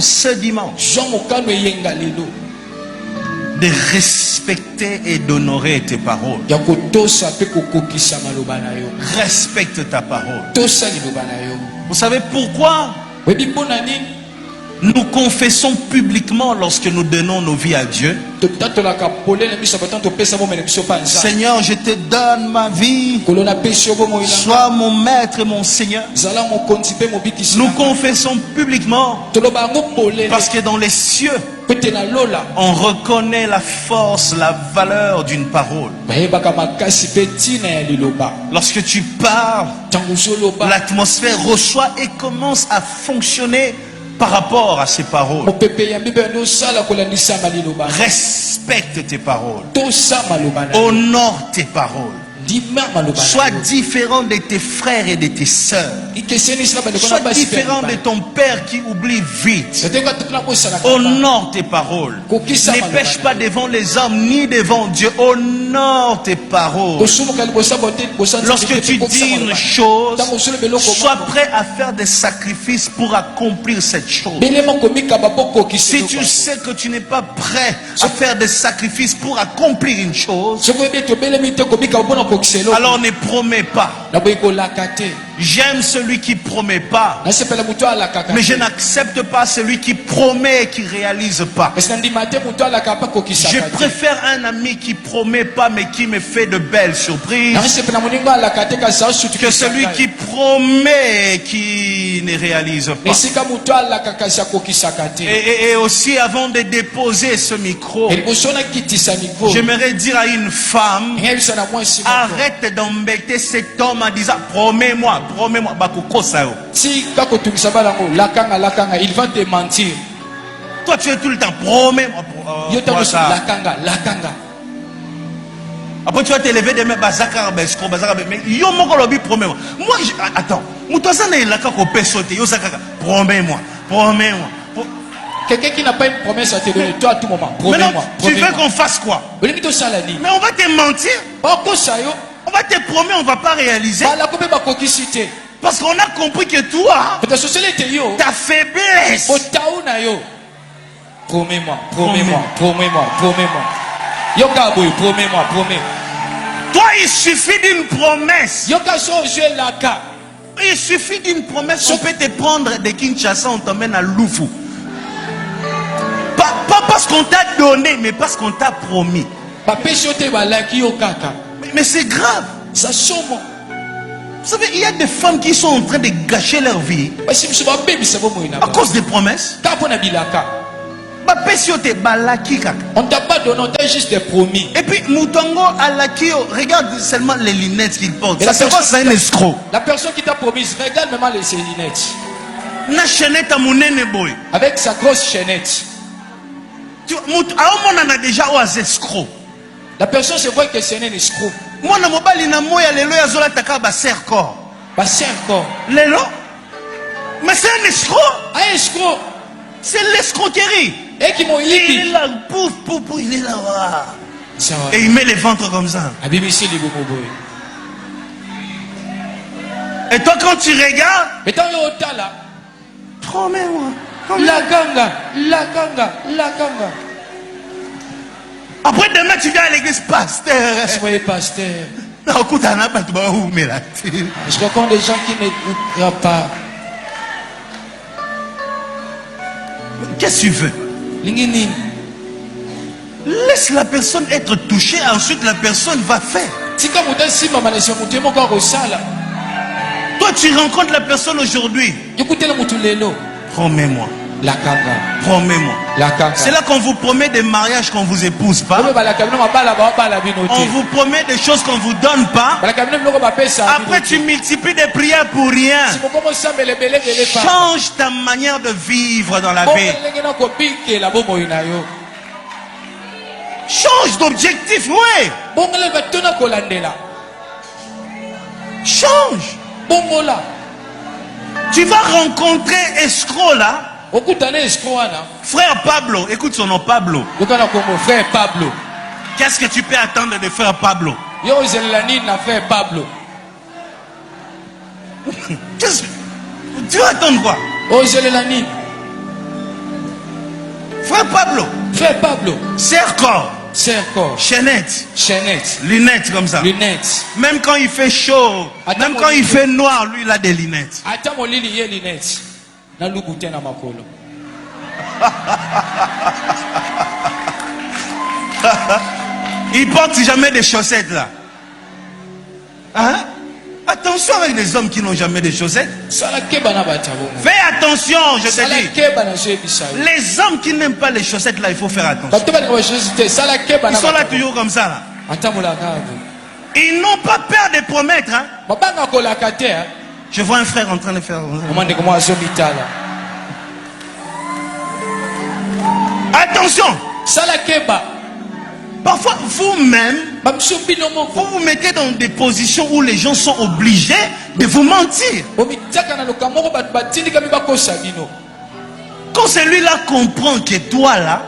décision ce dimanche de respecter et d'honorer tes paroles. Respecte ta parole. Vous savez pourquoi nous confessons publiquement lorsque nous donnons nos vies à Dieu? Seigneur, je te donne ma vie. Sois mon maître et mon Seigneur. Nous confessons publiquement parce que dans les cieux, on reconnaît la force, la valeur d'une parole. Lorsque tu parles, l'atmosphère reçoit et commence à fonctionner par rapport à ces paroles. Respecte tes paroles. Honore tes paroles. Sois différent de tes frères et de tes sœurs. Sois différent de ton père qui oublie vite. Honore tes paroles. Ne pêche pas devant les hommes ni devant Dieu. Honore tes paroles. Lorsque tu dis une chose, sois prêt à faire des sacrifices pour accomplir cette chose. Si tu sais que tu n'es pas prêt à faire des sacrifices pour accomplir une chose, alors ne promets pas. J'aime celui qui promet pas, mais je n'accepte pas celui qui promet et qui réalise pas. Je préfère un ami qui promet pas mais qui me fait de belles surprises que celui qui promet et qui ne réalise pas. Et aussi, avant de déposer ce micro, j'aimerais dire à une femme: arrête d'embêter cet homme en disant promets-moi, promets-moi. Il va te mentir. Toi tu es tout le temps promets-moi. Après tu vas t'élever demain, mais yo moko lobi promets-moi. Moi attends, promets-moi, promets-moi. Quelqu'un qui n'a pas une promesse à te donner, toi à tout moment, promets-moi. Tu veux qu'on fasse quoi? Mais on va te mentir. On va te promettre, on ne va pas réaliser. Parce qu'on a compris que toi, ta faiblesse. Promets-moi, promets-moi, promets-moi, promets-moi. Promets-moi, promets. Toi, il suffit d'une promesse. Il suffit d'une promesse. On peut te prendre de Kinshasa, on t'emmène à Lufu. Pas parce qu'on t'a donné, mais parce qu'on t'a promis. Mais c'est grave. Vous savez, il y a des femmes qui sont en train de gâcher leur vie à cause des promesses. On t'a pas donné, on t'a juste des promis. Et puis Moutongo Alakio, regarde seulement les lunettes qu'il porte. Ça se voit, c'est un escroc. La personne qui t'a promis, regarde même ses lunettes. Na chaînette à mon boy. Avec sa grosse chaînette. On en a déjà aux escrocs. La personne se voit que c'est un escroc. Moi, na mobali na moya lelo ya zola taka ba serre corps. Ba serre corps. Lelo. Mais c'est un escroc. Un escroc. C'est l'escroquerie. Et qui m'ont il est là, pouf, pouf, pouf, il est là. Et il met les ventres comme ça. Et toi, quand tu regardes, promets-moi. La ganga, la ganga, la ganga. Après demain, tu viens à l'église, pasteur. Soyez pasteur. Je rencontre des gens qui n'écoutent pas. Qu'est-ce que tu veux? Laisse la personne être touchée, ensuite la personne va faire. Toi, tu rencontres la personne aujourd'hui. Promets-moi. Promets-moi. C'est là qu'on vous promet des mariages qu'on vous épouse pas. On vous promet des choses qu'on vous donne pas. Après tu multiplies des prières pour rien. Change ta manière de vivre dans la vie. Change d'objectif, oui. Change. Tu vas rencontrer escroc là. Frère Pablo, écoute son nom, Pablo. Frère Pablo. Qu'est-ce que tu peux attendre de frère Pablo? Frère Pablo. Tu vas attendre quoi? Frère Pablo. Frère Pablo. Serre-corps. Serre-corps. Chaînette. Chaînette. Lunettes comme ça. Lunettes. Même quand il fait chaud, même quand il fait noir, lui il a des lunettes. Attends mon lit, il y a lunettes. Na lubuté na makolo. Il porte jamais des chaussettes là. Hein? Attention avec les hommes qui n'ont jamais de chaussettes. Fais attention, je te dis. Les hommes qui n'aiment pas les chaussettes là, il faut faire attention. Ils sont là toujours comme ça là. Ils n'ont pas peur de promettre. Hein? Je vois un frère en train de faire. Attention. Parfois, vous-même, vous vous mettez dans des positions où les gens sont obligés de vous mentir. Quand celui-là comprend que toi là,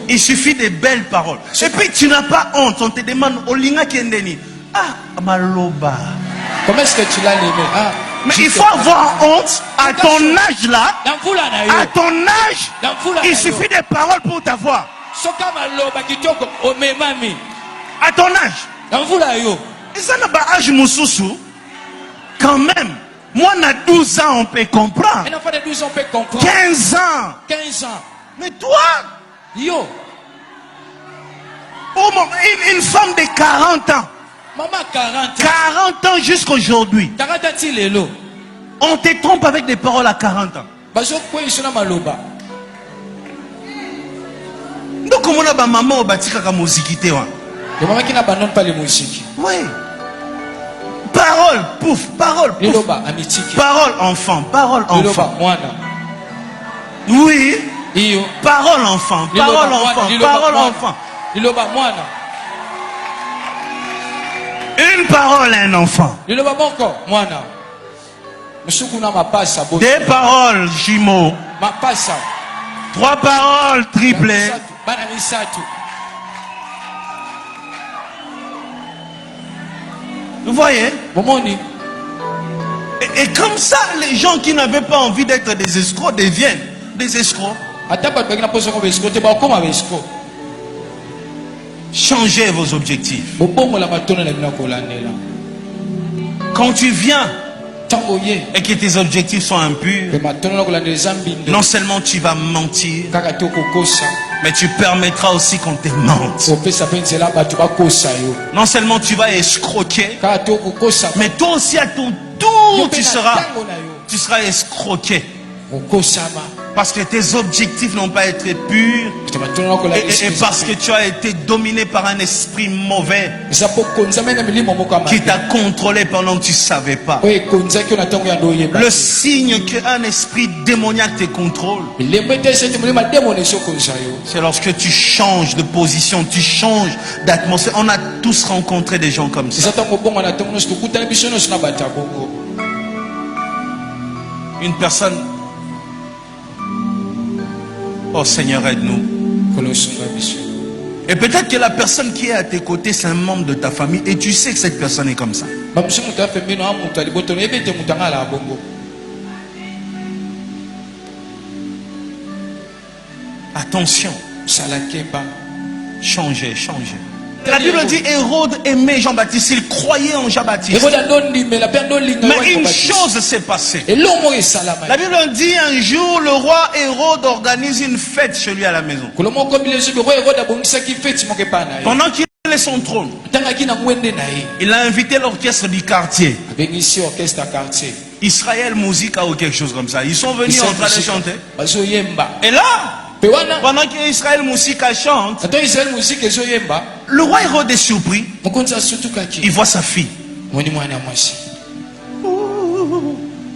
il suffit de belles paroles. Et puis tu n'as pas honte. On te demande, Olinga Kendeni. Ah, Maloba. Comment est-ce que tu l'as aimé? Mais il faut avoir honte à ton âge là. À ton âge, il suffit de paroles pour t'avoir. À ton âge. Et ça n'a pas âge Moussoussou. Quand même. Moi, à 12 ans, on peut comprendre. 15 ans. 15 ans. Mais toi, yo. Une femme de 40 ans. Maman 40 ans jusqu'à aujourd'hui. 40 ans. On te trompe avec des paroles à 40 ans. Donc, comment on a maman au bâti kaka musique te wa? Les mamans qui n'abandonnent pas les musiques. Oui. Parole, pouf, parole, pouf. Parole enfant, parole enfant. Oui. Parole enfant, parole enfant, parole enfant. Une parole à un enfant. Deux paroles jumeaux. 3 paroles triplées. Vous voyez? Et comme ça, les gens qui n'avaient pas envie d'être des escrocs deviennent des escrocs. Changez vos objectifs. Quand tu viens et que tes objectifs sont impurs, non seulement tu vas mentir, mais tu permettras aussi qu'on te mente. Non seulement tu vas escroquer, mais toi aussi à ton tour tu seras escroqué. Parce que tes objectifs n'ont pas été purs et parce que tu as été dominé par un esprit mauvais qui t'a contrôlé pendant que tu ne savais pas. Le signe qu'un esprit démoniaque te contrôle, c'est lorsque tu changes de position, tu changes d'atmosphère. On a tous rencontré des gens comme ça. Une personne... Oh Seigneur, aide-nous. Et peut-être que la personne qui est à tes côtés, c'est un membre de ta famille et tu sais que cette personne est comme ça. Attention. Changez. La Bible dit Hérode aimait Jean-Baptiste, il croyait en Jean-Baptiste. Mais une chose s'est passée. La Bible dit un jour, le roi Hérode organise une fête chez lui à la maison. Pendant qu'il est son trône, il a invité l'orchestre du quartier. Israël Musica ou quelque chose comme ça. Ils sont venus en train de chanter. Et là, pendant qu'Israël Musica chante, le roi Hérode est surpris. Il voit sa fille.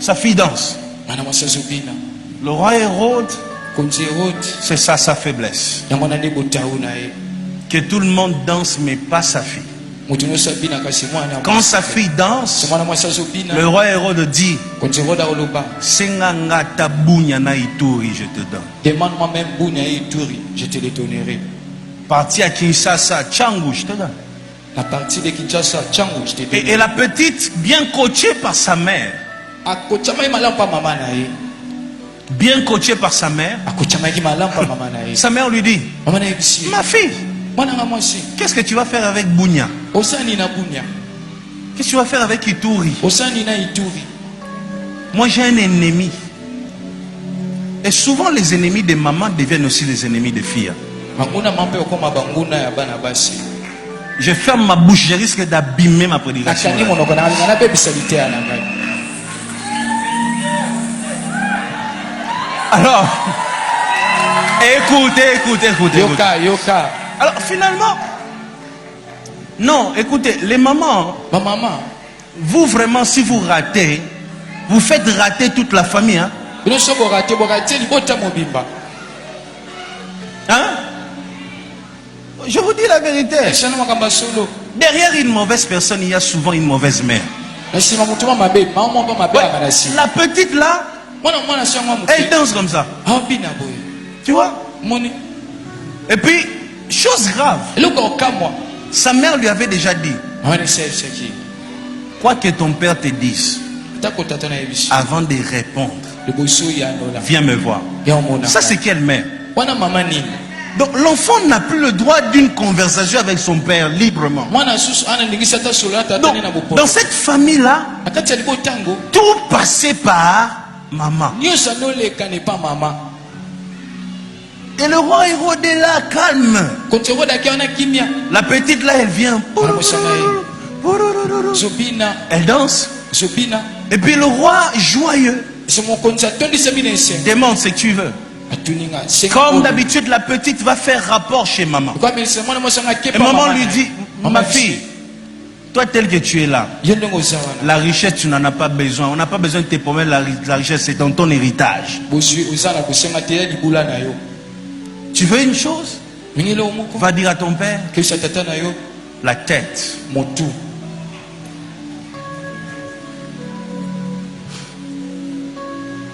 Sa fille danse. Le roi Hérode, c'est ça sa faiblesse. Que tout le monde danse mais pas sa fille. Quand sa fille danse, le roi Hérode dit, Senganga tabunya na Ituri, je te donne. Demande-moi même Bunya et Ituri, je te les donnerai. Parti à Kinshasa, Tchangou, je te donne. La partie de Kinshasa, Tchangou, je te donne. Et la petite, bien coachée par sa mère, bien coachée par sa mère, sa mère lui dit, ma fille, qu'est-ce que tu vas faire avec Bunya? Qu'est-ce que tu vas faire avec Ituri? Moi j'ai un ennemi. Et souvent les ennemis des mamans deviennent aussi les ennemis des filles. Je ferme ma bouche, je risque d'abîmer ma prédication. Alors, écoutez. Alors finalement, non, écoutez, les mamans, vous vraiment, si vous ratez, vous faites rater toute la famille. Hein? Hein? Je vous dis la vérité. Derrière une mauvaise personne, il y a souvent une mauvaise mère. Ouais, la petite là, elle danse comme ça. Tu vois? Et puis, chose grave, sa mère lui avait déjà dit, quoi que ton père te dise, avant de répondre, viens me voir. Ça c'est quelle mère? Donc l'enfant n'a plus le droit d'une conversation avec son père librement. Donc, dans cette famille-là, tout passait par maman. Et le roi Hérode est là, calme. La petite là, elle vient. Elle danse. Et puis le roi, joyeux, demande ce que tu veux. Comme d'habitude, la petite va faire rapport chez maman. Et maman lui dit, ma fille, toi tel que tu es là, la richesse tu n'en as pas besoin. On n'a pas besoin de te promettre la richesse, c'est dans ton héritage. Tu veux une chose? Va dire à ton père, la tête, mon tout.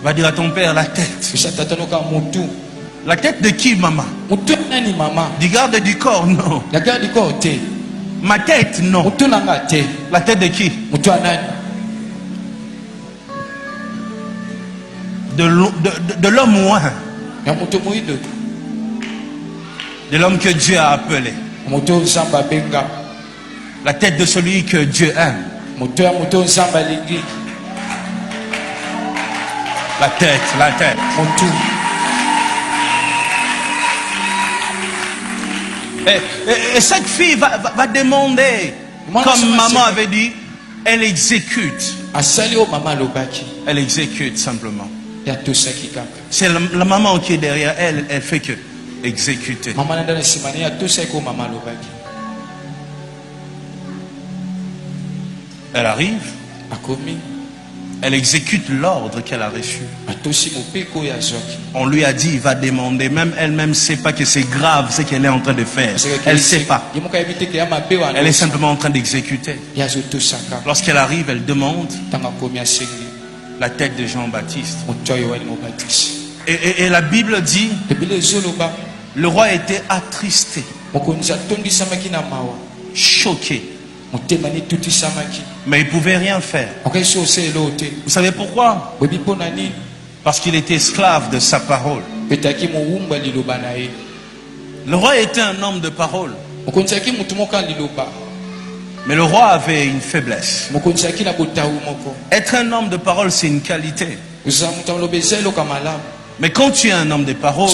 Va dire à ton père la tête. La tête de qui, maman? Du garde du corps, non. Ma tête, non. La tête de qui? De l'homme loin. De l'homme que Dieu a appelé. La tête de celui que Dieu aime. La tête. Mon tout. Et cette fille va demander, comme maman avait dit, elle exécute. Elle exécute simplement. C'est la maman qui est derrière elle, elle fait que exécuter. Elle arrive. Elle exécute l'ordre qu'elle a reçu. On lui a dit, il va demander. Même elle-même ne sait pas que c'est grave ce qu'elle est en train de faire. Elle ne sait pas. Elle est simplement en train d'exécuter. Lorsqu'elle arrive, elle demande la tête de Jean-Baptiste. Et la Bible dit, le roi était attristé, choqué. Mais il ne pouvait rien faire. Vous savez pourquoi? Parce qu'il était esclave de sa parole. Le roi était un homme de parole. Mais le roi avait une faiblesse. Être un homme de parole, c'est une qualité. Mais quand tu es un homme de parole,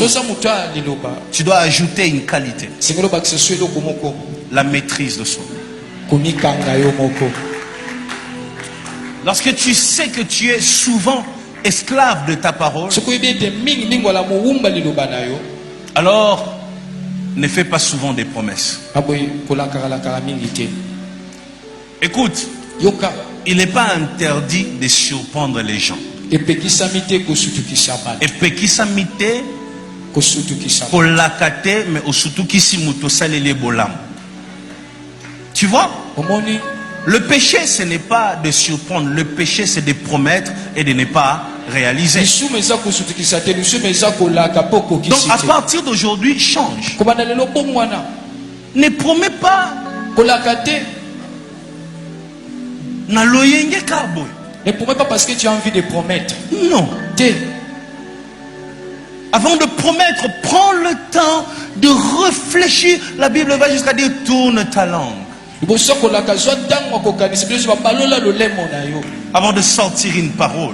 tu dois ajouter une qualité. La maîtrise de soi. Lorsque tu sais que tu es souvent esclave de ta parole, alors ne fais pas souvent des promesses. Écoute, il n'est pas interdit de surprendre les gens. Tu vois? Le péché, ce n'est pas de surprendre. Le péché, c'est de promettre et de ne pas réaliser. Donc, à partir d'aujourd'hui, change. Ne promets pas. Ne promets pas parce que tu as envie de promettre. Non. Avant de promettre, prends le temps de réfléchir. La Bible va jusqu'à dire tourne ta langue. Avant de sortir une parole.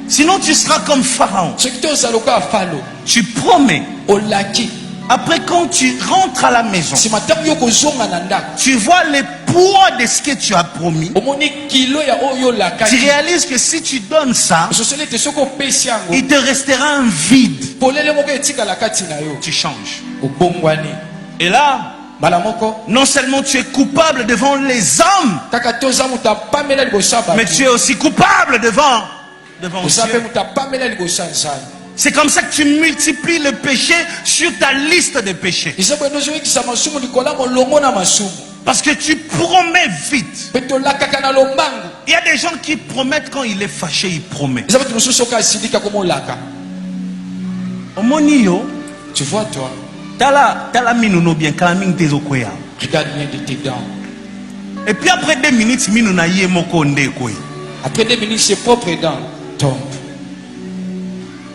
Sinon tu seras comme Pharaon. Tu promets. Après quand tu rentres à la maison, tu vois les poids de ce que tu as promis. Tu réalises que si tu donnes ça, il te restera un vide. Tu changes. Et là, non seulement tu es coupable devant les hommes, mais tu es aussi coupable devant Dieu. C'est comme ça que tu multiplies le péché sur ta liste de péchés. Parce que tu promets vite. Il y a des gens qui promettent quand il est fâché, il promet. Tu vois toi. Regarde bien de tes dents. Et puis après 2 minutes, après 2 minutes, ses propres dents tombent.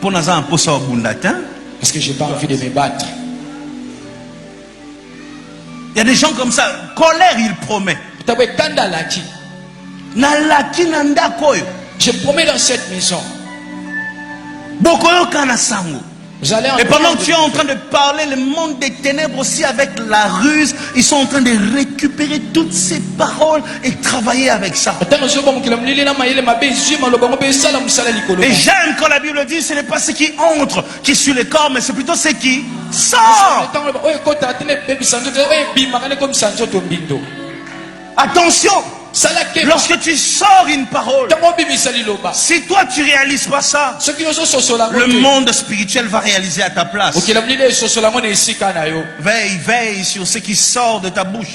Parce que j'ai pas envie de me battre. Il y a des gens comme ça, colère, il promet. Je promets dans cette maison. Et pendant que tu es en train de parler, le monde des ténèbres aussi avec la ruse, ils sont en train de récupérer toutes ces paroles et travailler avec ça. Et j'aime quand la Bible dit, ce n'est pas ce qui entre qui est sur le corps, mais c'est plutôt ce qui sort. Attention! Lorsque tu sors une parole, si toi tu réalises pas ça, le monde spirituel va réaliser à ta place. Veille sur ce qui sort de ta bouche.